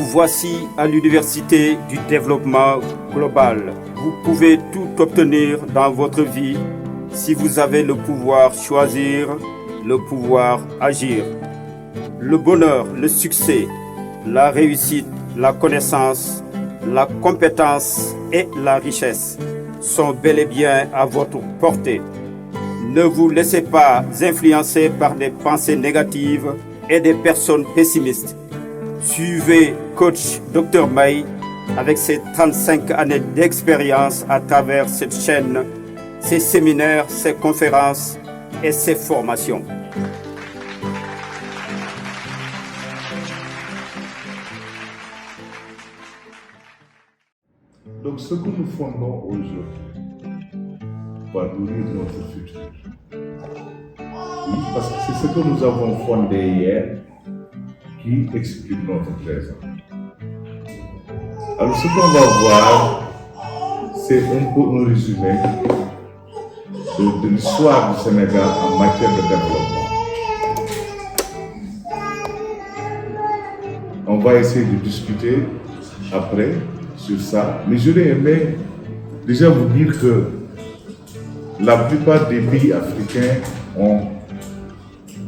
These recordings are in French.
Vous voici à l'Université du développement global. Vous pouvez tout obtenir dans votre vie si vous avez le pouvoir choisir, le pouvoir agir. Le bonheur, le succès, la réussite, la connaissance, la compétence et la richesse sont bel et bien à votre portée. Ne vous laissez pas influencer par des pensées négatives et des personnes pessimistes. Suivez coach Dr May avec ses 35 années d'expérience à travers cette chaîne, ses séminaires, ses conférences et ses formations. Donc ce que nous fondons aujourd'hui va nourrir notre futur. Oui, parce que c'est ce que nous avons fondé hier qui explique notre présent. Alors ce qu'on va voir, c'est un peu un résumé de l'histoire du Sénégal en matière de développement. On va essayer de discuter après sur ça, mais j'aurais aimé déjà vous dire que la plupart des pays africains ont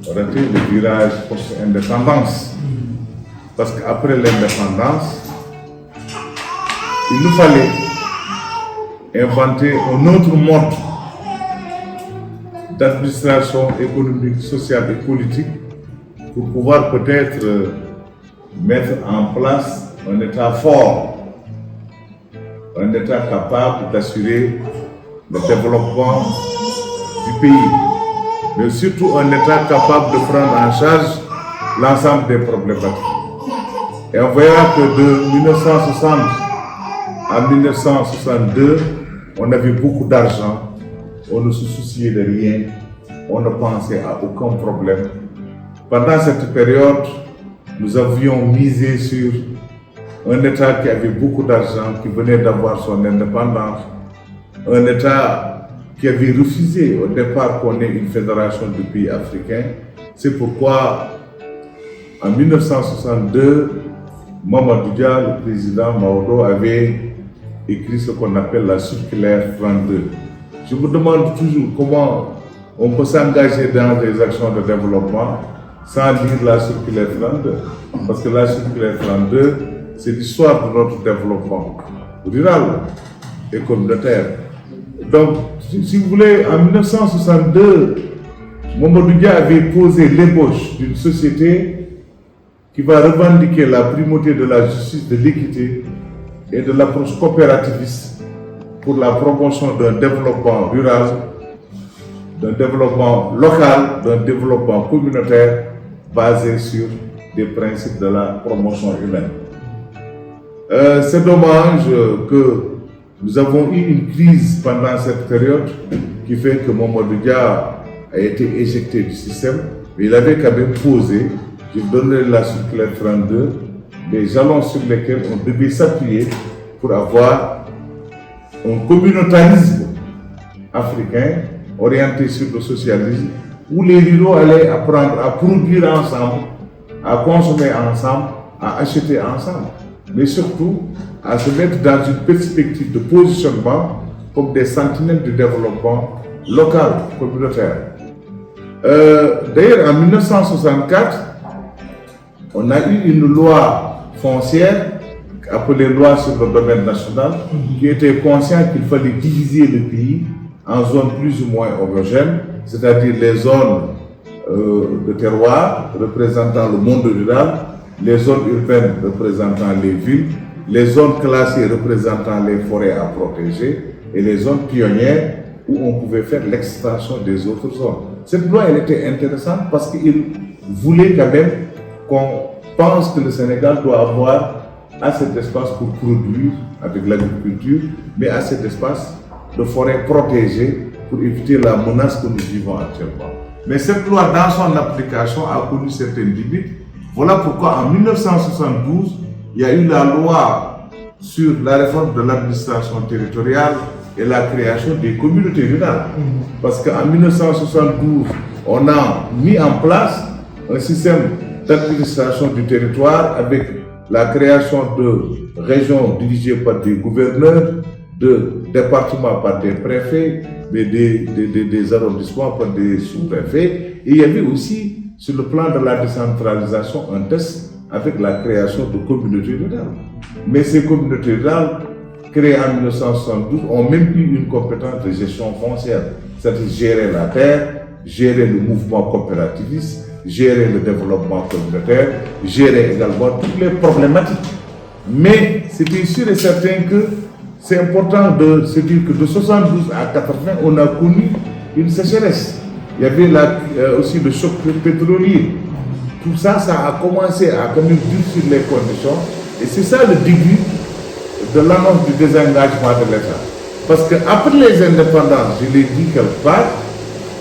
raté le virage post-indépendance. Parce qu'après l'indépendance, il nous fallait inventer un autre mode d'administration économique, sociale et politique pour pouvoir peut-être mettre en place un État fort, un État capable d'assurer le développement du pays, mais surtout un État capable de prendre en charge l'ensemble des problématiques. Et on verra que de 1960 à 1962, on avait beaucoup d'argent, on ne se souciait de rien, on ne pensait à aucun problème. Pendant cette période, nous avions misé sur un État qui avait beaucoup d'argent, qui venait d'avoir son indépendance, un État qui avait refusé au départ qu'on ait une fédération de pays africains. C'est pourquoi, en 1962, Mamadou Dia, le président Maodo, avait écrit ce qu'on appelle la circulaire 32. Je me demande toujours comment on peut s'engager dans des actions de développement sans lire la circulaire 32. Parce que la circulaire 32, c'est l'histoire de notre développement rural et communautaire. Donc, si vous voulez, en 1962, Mamadou Dia avait posé l'ébauche d'une société qui va revendiquer la primauté de la justice, de l'équité et de l'approche coopérativiste pour la promotion d'un développement rural, d'un développement local, d'un développement communautaire basé sur des principes de la promotion humaine. C'est dommage que nous avons eu une crise pendant cette période qui fait que Mamadou Dia a été éjecté du système, mais il avait quand même posé, je donnerai la circulaire 32, des jalons sur lesquels on devait s'appuyer pour avoir un communautarisme africain orienté sur le socialisme, où les ruraux allaient apprendre à produire ensemble, à consommer ensemble, à acheter ensemble, mais surtout à se mettre dans une perspective de positionnement comme des sentinelles du développement local, communautaire. D'ailleurs, en 1964, on a eu une loi foncière appelée loi sur le domaine national qui était consciente qu'il fallait diviser le pays en zones plus ou moins homogènes, c'est-à-dire les zones de terroir représentant le monde rural, les zones urbaines représentant les villes, les zones classées représentant les forêts à protéger et les zones pionnières où on pouvait faire l'extension des autres zones. Cette loi, elle était intéressante parce qu'il voulait quand même qu'on pense que le Sénégal doit avoir assez d'espace pour produire avec l'agriculture, mais assez d'espace de forêt protégée pour éviter la menace que nous vivons actuellement. Mais cette loi, dans son application, a connu certaines limites. Voilà pourquoi en 1972, il y a eu la loi sur la réforme de l'administration territoriale et la création des communautés rurales. Parce qu'en 1972, on a mis en place un système d'administration du territoire avec la création de régions dirigées par des gouverneurs, de départements par des préfets, mais des arrondissements par des sous-préfets. Et il y avait aussi, sur le plan de la décentralisation, un test avec la création de communautés rurales. Mais ces communautés rurales, créées en 1972, ont même eu une compétence de gestion foncière, c'est-à-dire gérer la terre, gérer le mouvement coopérativiste, gérer le développement communautaire, gérer également toutes les problématiques. Mais c'était sûr et certain que c'est important de se dire que de 72 à 80, on a connu une sécheresse. Il y avait aussi le choc pétrolier. Tout ça, ça a commencé à quand même durcir les conditions. Et c'est ça le début de l'annonce du désengagement de l'État. Parce qu'après les indépendances, je l'ai dit quelque part,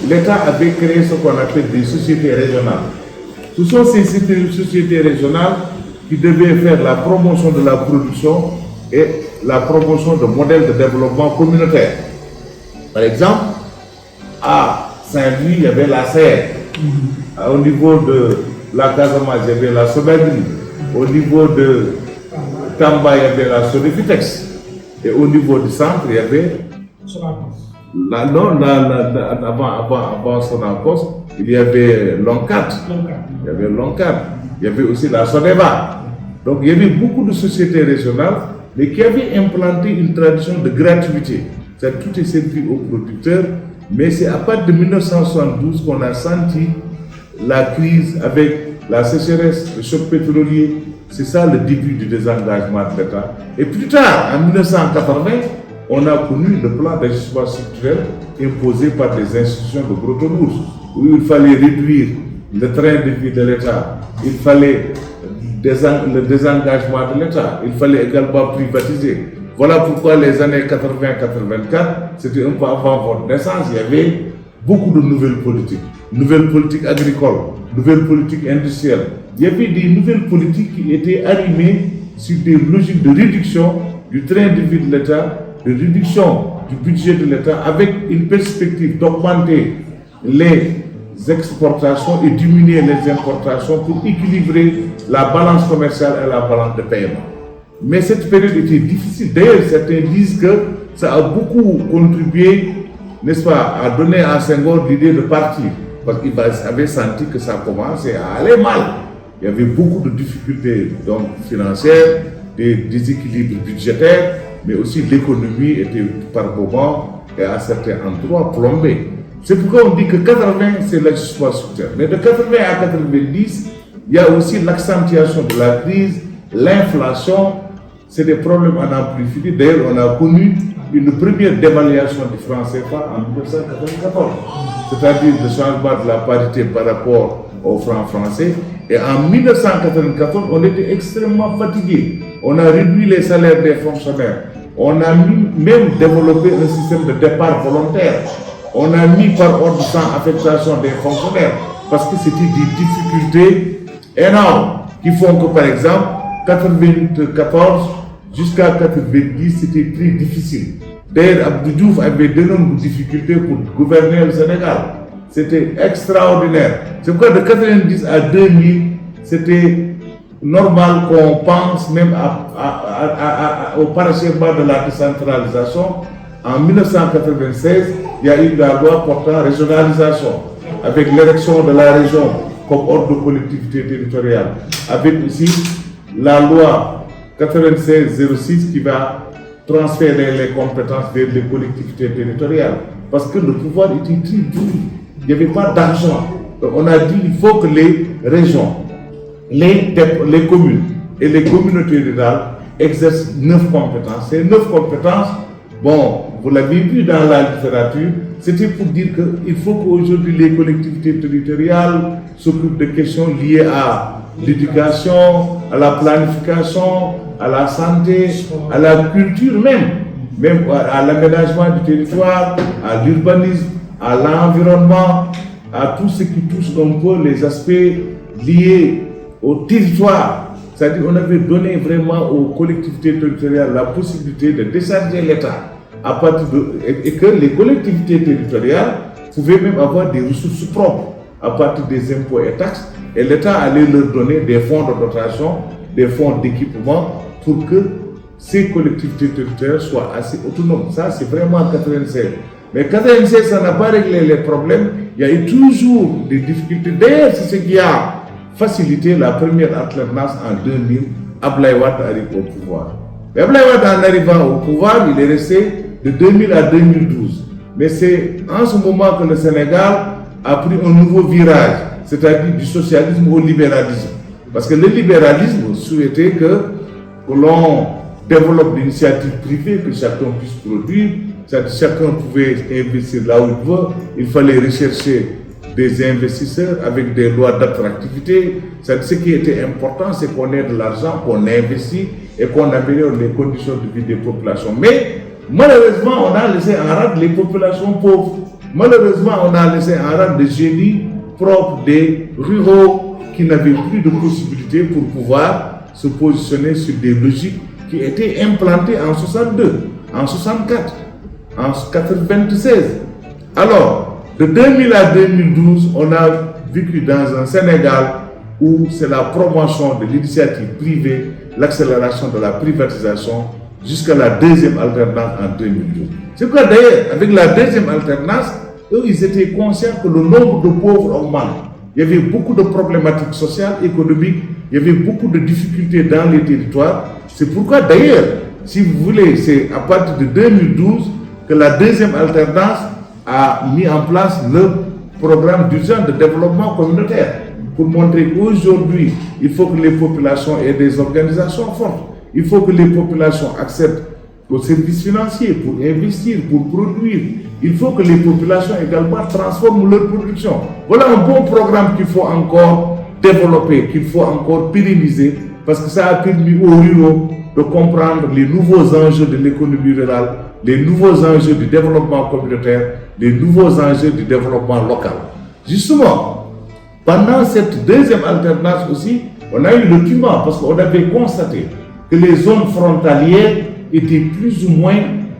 l'État avait créé ce qu'on appelle des sociétés régionales. Ce sont ces sociétés régionales qui devaient faire la promotion de la production et la promotion de modèles de développement communautaire. Par exemple, à Saint-Louis, il y avait la CER. Au niveau de la Casamance, il y avait la Sobagri. Au niveau de Tamba, il y avait la Sodefitex. Et au niveau du centre, il y avait avant Sonacos, il y avait l'ONCAD. Il y avait aussi la Sodeva. Donc il y avait beaucoup de sociétés régionales, mais qui avaient implanté une tradition de gratuité. Tout est servi aux producteurs, mais c'est à partir de 1972 qu'on a senti la crise avec la sécheresse, le choc pétrolier. C'est ça le début du désengagement de l'État. Et plus tard, en 1980, on a connu le plan d'ajustement structurel imposé par des institutions de Bretton Woods, où il fallait réduire le train de vie de l'État, il fallait le désengagement de l'État, il fallait également privatiser. Voilà pourquoi les années 80-84, c'était un peu avant votre naissance, il y avait beaucoup de nouvelles politiques agricoles, nouvelles politiques industrielles. Il y avait des nouvelles politiques qui étaient animées sur des logiques de réduction du train de vie de l'État, de réduction du budget de l'État, avec une perspective d'augmenter les exportations et diminuer les importations pour équilibrer la balance commerciale et la balance de paiement. Mais cette période était difficile. D'ailleurs, certains disent que ça a beaucoup contribué, n'est-ce pas, à donner à Senghor l'idée de partir. Parce qu'il avait senti que ça commençait à aller mal. Il y avait beaucoup de difficultés donc, financières, des déséquilibres budgétaires, mais aussi l'économie était par moments et à certains endroits plombée. C'est pourquoi on dit que 80, c'est l'ajustement structurel. Mais de 80 à 90, il y a aussi l'accentuation de la crise, l'inflation, c'est des problèmes à n'en plus finir. D'ailleurs, on a connu une première dévaluation du franc CFA en 1994, c'est-à-dire le changement de la parité par rapport au franc français. Et en 1994, on était extrêmement fatigué. On a réduit les salaires des fonctionnaires. On a même développé un système de départ volontaire. On a mis par ordre sans affectation des fonctionnaires parce que c'était des difficultés énormes qui font que, par exemple, 1994 jusqu'à 1990, c'était très difficile. D'ailleurs, Abdou Diouf avait d'énormes difficultés pour gouverner le Sénégal. C'était extraordinaire. C'est pourquoi de 1990 à 2000, c'était normal qu'on pense même au parachèvement de la décentralisation. En 1996, il y a eu la loi portant régionalisation, avec l'érection de la région comme ordre de collectivité territoriale, avec aussi la loi 96-06 qui va transférer les compétences vers les collectivités territoriales, parce que le pouvoir était très dur, il n'y avait pas d'argent. On a dit qu'il faut que les régions, les communes et les communautés rurales exercent 9 compétences. Ces 9 compétences, bon, vous l'avez vu dans la littérature, c'était pour dire qu'il faut qu'aujourd'hui les collectivités territoriales s'occupent de questions liées à l'éducation, à la planification, à la santé, à la culture même à l'aménagement du territoire, à l'urbanisme, à l'environnement, à tout ce qui touche un peu les aspects liés au territoire. C'est-à-dire qu'on avait donné vraiment aux collectivités territoriales la possibilité de décharger l'État à partir et que les collectivités territoriales pouvaient même avoir des ressources propres à partir des impôts et taxes, et l'État allait leur donner des fonds de dotation des fonds d'équipement pour que ces collectivités territoriales soient assez autonomes. Ça, c'est vraiment en 96. Mais 96, ça n'a pas réglé les problèmes. Il y a eu toujours des difficultés. D'ailleurs, c'est ce qui a facilité la première alternance en 2000. Abdoulaye Wade arrive au pouvoir. Mais Abdoulaye Wade, en arrivant au pouvoir, il est resté de 2000 à 2012. Mais c'est en ce moment que le Sénégal a pris un nouveau virage, c'est-à-dire du socialisme au libéralisme. Parce que le libéralisme souhaitait que l'on développe l'initiative privée, que chacun puisse produire, chacun pouvait investir là où il veut. Il fallait rechercher des investisseurs avec des lois d'attractivité. Ce qui était important, c'est qu'on ait de l'argent, qu'on investit et qu'on améliore les conditions de vie des populations. Mais malheureusement, on a laissé en rade les populations pauvres. Malheureusement, on a laissé en rade des génies propres des ruraux qui n'avaient plus de possibilités pour pouvoir se positionner sur des logiques qui étaient implantées en 62, en 64, en 96. Alors, de 2000 à 2012, on a vécu dans un Sénégal où c'est la promotion de l'initiative privée, l'accélération de la privatisation jusqu'à la deuxième alternance en 2012. C'est quoi d'ailleurs, avec la deuxième alternance, eux, ils étaient conscients que le nombre de pauvres augmente. Il y avait beaucoup de problématiques sociales, économiques, il y avait beaucoup de difficultés dans les territoires. C'est pourquoi d'ailleurs, si vous voulez, c'est à partir de 2012 que la deuxième alternance a mis en place le programme d'urgence de développement communautaire pour montrer qu'aujourd'hui, il faut que les populations aient des organisations fortes. Il faut que les populations acceptent aux services financiers pour investir, pour produire. Il faut que les populations également transforment leur production. Voilà un bon programme qu'il faut encore développer, qu'il faut encore pérenniser, parce que ça a permis aux ruraux de comprendre les nouveaux enjeux de l'économie rurale, les nouveaux enjeux du développement communautaire, les nouveaux enjeux du développement local. Justement, pendant cette deuxième alternance aussi, on a eu le climat, parce qu'on avait constaté que les zones frontalières étaient plus ou moins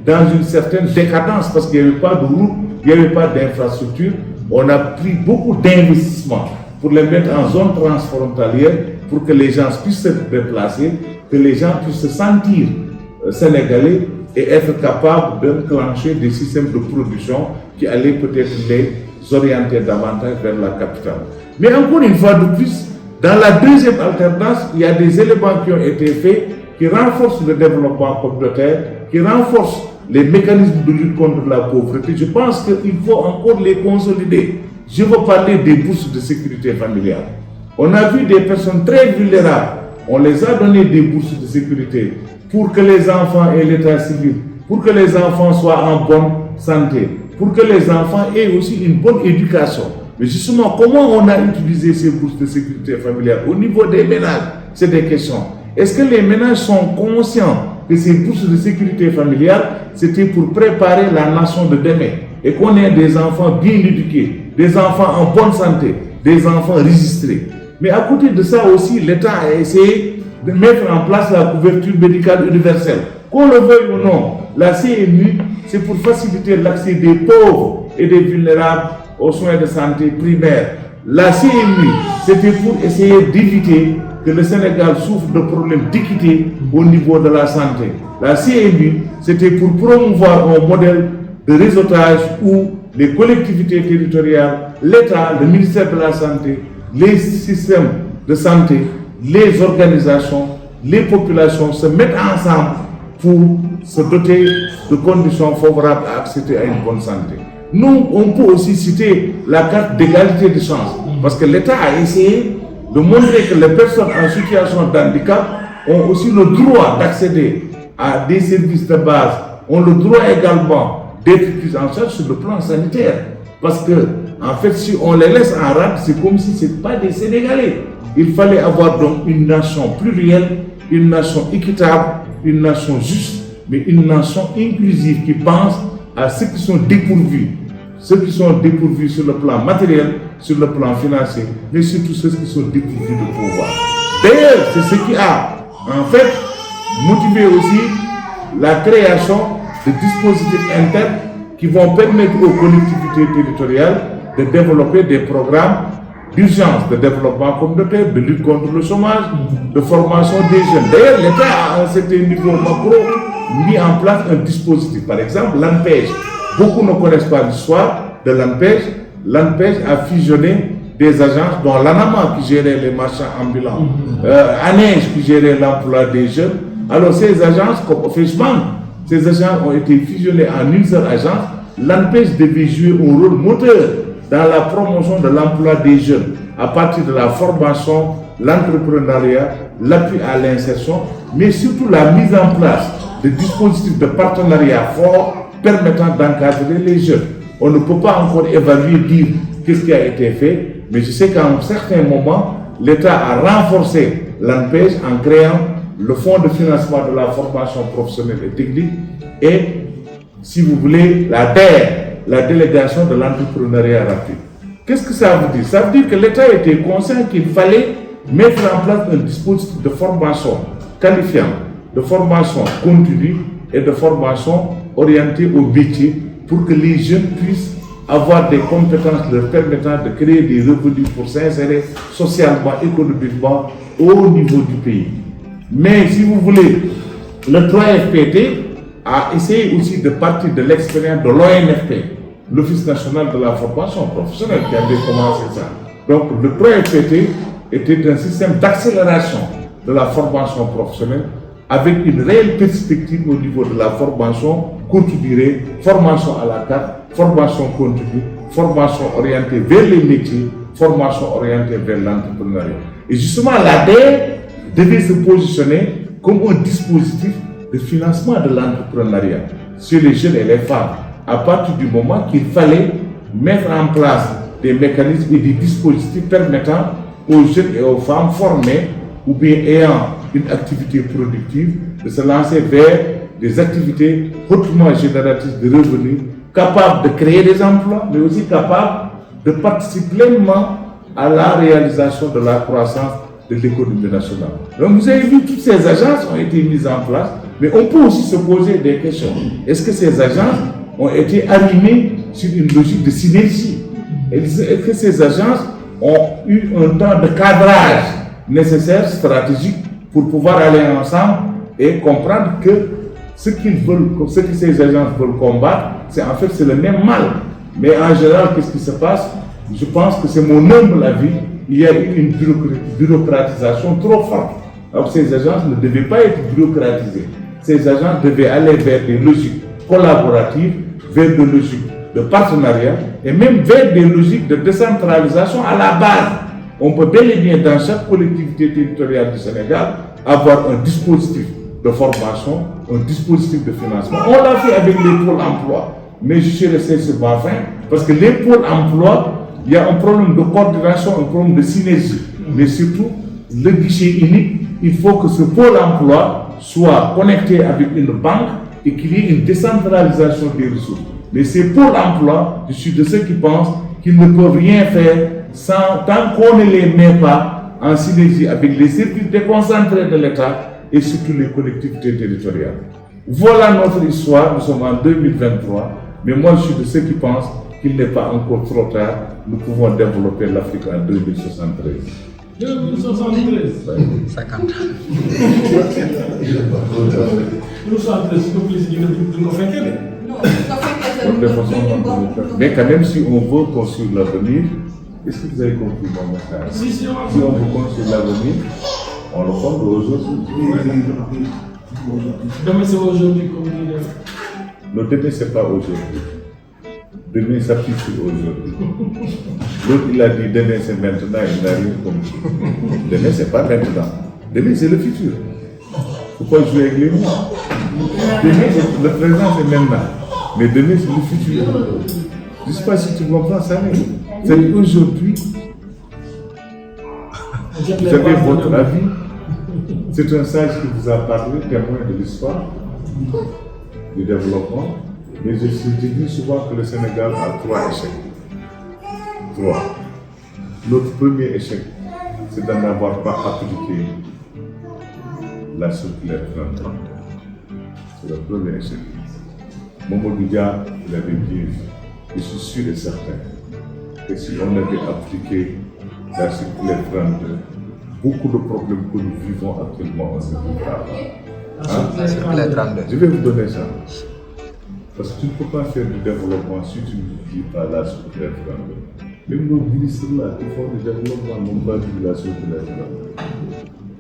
dans une certaine décadence parce qu'il n'y avait pas de route, il n'y avait pas d'infrastructure. On a pris beaucoup d'investissements pour les mettre en zone transfrontalière pour que les gens puissent se déplacer, que les gens puissent se sentir sénégalais et être capables d'enclencher des systèmes de production qui allaient peut-être les orienter davantage vers la capitale. Mais encore une fois de plus, dans la deuxième alternance, il y a des éléments qui ont été faits qui renforcent le développement communautaire, qui renforcent les mécanismes de lutte contre la pauvreté. Je pense qu'il faut encore les consolider. Je veux parler des bourses de sécurité familiale. On a vu des personnes très vulnérables. On les a donné des bourses de sécurité pour que les enfants aient l'état civil, pour que les enfants soient en bonne santé, pour que les enfants aient aussi une bonne éducation. Mais justement, comment on a utilisé ces bourses de sécurité familiale au niveau des ménages? C'est des questions. Est-ce que les ménages sont conscients que ces bourses de sécurité familiale, c'était pour préparer la nation de demain et qu'on ait des enfants bien éduqués, des enfants en bonne santé, des enfants registrés? Mais à côté de ça aussi, l'État a essayé de mettre en place la couverture médicale universelle. Qu'on le veuille ou non, la CMU, c'est pour faciliter l'accès des pauvres et des vulnérables aux soins de santé primaires. La CMU, c'était pour essayer d'éviter que le Sénégal souffre de problèmes d'équité au niveau de la santé. La CMU, c'était pour promouvoir un modèle de réseautage où les collectivités territoriales, l'État, le ministère de la Santé, les systèmes de santé, les organisations, les populations se mettent ensemble pour se doter de conditions favorables à accéder à une bonne santé. Nous, on peut aussi citer la carte d'égalité de chance, parce que l'État a essayé de montrer que les personnes en situation de handicap ont aussi le droit d'accéder à des services de base, ont le droit également d'être pris en charge sur le plan sanitaire. Parce que, en fait, si on les laisse en rade, c'est comme si ce n'étaient pas des Sénégalais. Il fallait avoir donc une nation plurielle, une nation équitable, une nation juste, mais une nation inclusive qui pense à ceux qui sont dépourvus. Ceux qui sont dépourvus sur le plan matériel, sur le plan financier, mais surtout ceux qui sont dépourvus de pouvoir. D'ailleurs, c'est ce qui a, en fait, motivé aussi la création de dispositifs internes qui vont permettre aux collectivités territoriales de développer des programmes d'urgence de développement communautaire, de lutte contre le chômage, de formation des jeunes. D'ailleurs, l'État, à un certain niveau macro, mis en place un dispositif. Par exemple, l'ANPEJ. Beaucoup ne connaissent pas l'histoire de l'ANPEJ. L'ANPEJ a fusionné des agences dont l'ANAMA qui gérait les marchands ambulants, ANEJ qui gérait l'emploi des jeunes. Alors ces agences, comme Officeman, ces agences ont été fusionnées en une seule agence. L'ANPEJ devait jouer un rôle moteur dans la promotion de l'emploi des jeunes à partir de la formation, l'entrepreneuriat, l'appui à l'insertion, mais surtout la mise en place de dispositifs de partenariat forts permettant d'encadrer les jeunes. On ne peut pas encore évaluer, dire qu'est-ce qui a été fait, mais je sais qu'à un certain moment, l'État a renforcé l'ANPEJ en créant le fonds de financement de la formation professionnelle et technique et, si vous voulez, la DER, la délégation de l'entrepreneuriat rapide. Qu'est-ce que ça veut dire? Ça veut dire que l'État était conscient qu'il fallait mettre en place un dispositif de formation qualifiant, de formation continue et de formation orientée au métier pour que les jeunes puissent avoir des compétences leur permettant de créer des revenus pour s'insérer socialement, économiquement au niveau du pays. Mais si vous voulez, le 3FPT a essayé aussi de partir de l'expérience de l'ONFP, l'Office national de la formation professionnelle, qui avait commencé ça. Donc le 3FPT était un système d'accélération de la formation professionnelle avec une réelle perspective au niveau de la formation courte durée, formation à la carte, formation continue, formation orientée vers les métiers, formation orientée vers l'entrepreneuriat. Et justement, l'ADER devait se positionner comme un dispositif de financement de l'entrepreneuriat sur les jeunes et les femmes, à partir du moment qu'il fallait mettre en place des mécanismes et des dispositifs permettant aux jeunes et aux femmes formées ou bien ayant une activité productive de se lancer vers des activités hautement génératrices de revenus, capables de créer des emplois, mais aussi capables de participer pleinement à la réalisation de la croissance de l'économie nationale. Donc vous avez vu, toutes ces agences ont été mises en place, mais on peut aussi se poser des questions. Est-ce que ces agences ont été animées sur une logique de synergie? Est-ce que ces agences ont eu un temps de cadrage nécessaire, stratégique, pour pouvoir aller ensemble et comprendre que ce que ces agences veulent combattre, c'est le même mal. Mais en général, qu'est-ce qui se passe? Je pense que c'est mon humble avis. Il y a eu une bureaucratisation trop forte. Alors ces agences ne devaient pas être bureaucratisées. Ces agences devaient aller vers des logiques collaboratives, vers des logiques de partenariat et même vers des logiques de décentralisation à la base. On peut bel et bien dans chaque collectivité territoriale du Sénégal avoir un dispositif de formation, un dispositif de financement. On l'a fait avec les pôles emploi, mais je suis resté sur ma fin parce que les pôles emploi, il y a un problème de coordination, un problème de synergie, mais surtout le guichet unique. Il faut que ce pôle emploi soit connecté avec une banque et qu'il y ait une décentralisation des ressources. Mais ces pôles emploi, je suis de ceux qui pensent qu'ils ne peuvent rien faire tant qu'on ne les met pas en synergie avec les services déconcentrés de l'État et surtout les collectivités territoriales. Voilà notre histoire, nous sommes en 2023, mais moi je suis de ceux qui pensent qu'il n'est pas encore trop tard, nous pouvons développer l'Afrique en 2073. 2073 50. Nous sommes mais quand même, si on veut construire l'avenir, est-ce que vous avez compris mon message? Si on veut construire l'avenir, on le compte aujourd'hui. Demain c'est aujourd'hui comme dit. Le demain c'est pas aujourd'hui. Demain s'appuie sur aujourd'hui. L'autre il a dit demain c'est maintenant, il n'a rien compris. Demain c'est pas maintenant. Demain c'est le futur. Il ne faut pas jouer avec les mots. Demain le présent c'est maintenant. Mais demain c'est le futur. Je ne sais pas si tu comprends ça, mais c'est aujourd'hui. Vous avez votre avis. C'est un sage qui vous a parlé, témoin de l'histoire, du développement. Mais je dis souvent que le Sénégal a 3 échecs. 3. Notre premier échec, c'est d'en avoir pas appliqué la circulaire 33. C'est le premier échec. Mamadou Dia, il avait dit, je suis sûr et certain que si on avait appliqué l'article 32, beaucoup de problèmes que nous vivons actuellement, on ne vit pas. Article 32. Je vais vous donner ça. Parce que tu ne peux pas faire du développement si tu ne vis pas l'article 32. Même nos ministres là qui font du développement n'ont pas vu l'article 32.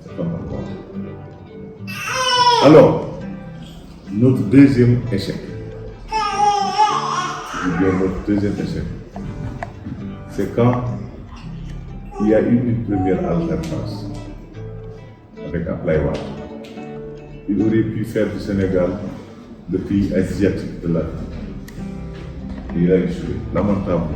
C'est pas normal. Alors, notre deuxième échec. Notre deuxième échec, c'est quand il y a eu une première alternance avec Ablaye Wade. Il aurait pu faire du Sénégal le pays asiatique de l'Afrique. Et il a échoué, lamentablement.